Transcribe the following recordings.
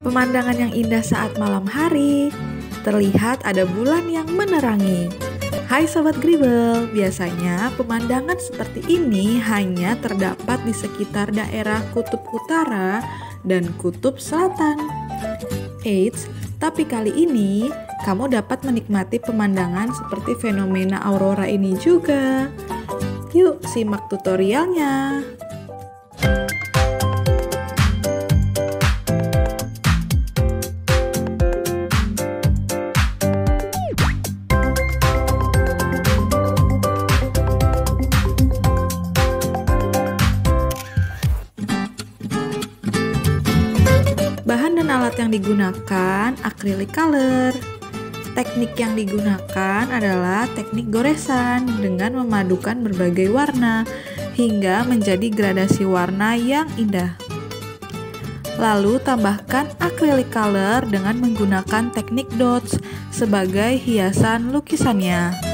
Pemandangan yang indah saat malam hari, terlihat ada bulan yang menerangi. Hai Sobat GREEBEL, biasanya pemandangan seperti ini hanya terdapat di sekitar daerah Kutub Utara dan Kutub Selatan. Eits, tapi kali ini kamu dapat menikmati pemandangan seperti fenomena aurora ini juga. Yuk simak tutorialnya. Bahan dan alat yang digunakan Acrylic Colour. Teknik yang digunakan adalah teknik goresan dengan memadukan berbagai warna hingga menjadi gradasi warna yang indah. Lalu tambahkan Acrylic Colour dengan menggunakan teknik dots sebagai hiasan lukisannya.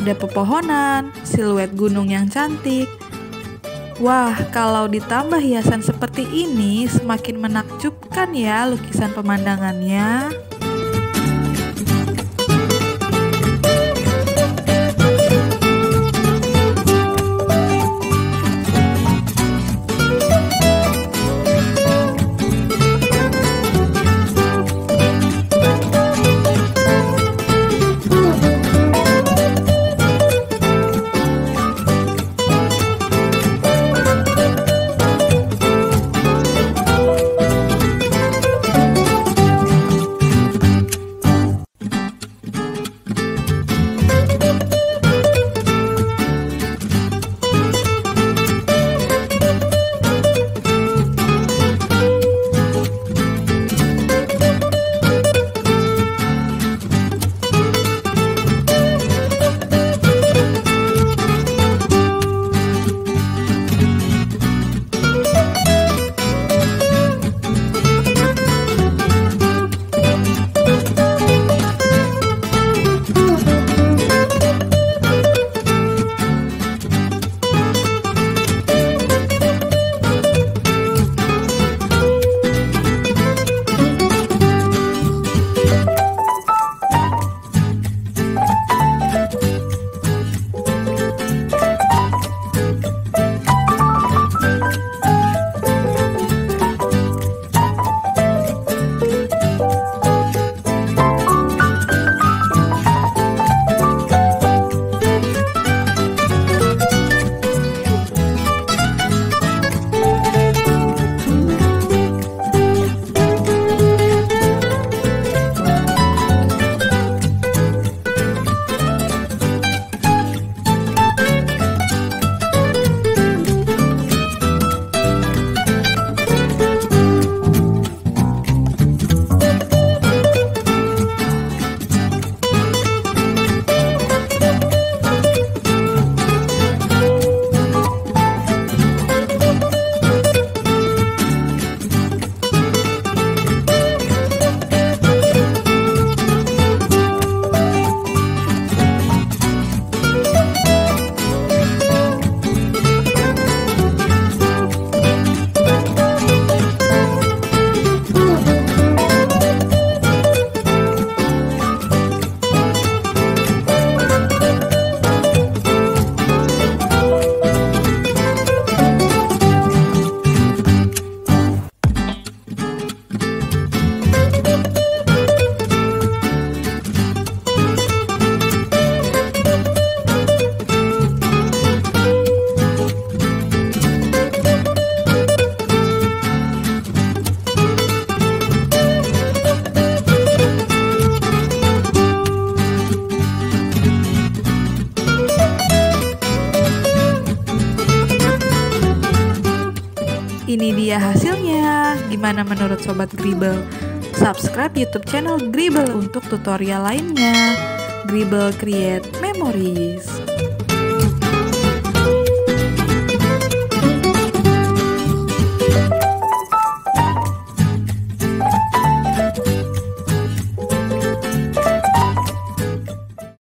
Ada pepohonan, siluet gunung yang cantik. Wah, kalau ditambah hiasan seperti ini, semakin menakjubkan ya lukisan pemandangannya. dia hasilnya. Gimana menurut Sobat GREEBEL? Subscribe YouTube channel GREEBEL untuk tutorial lainnya. GREEBEL Create Memories.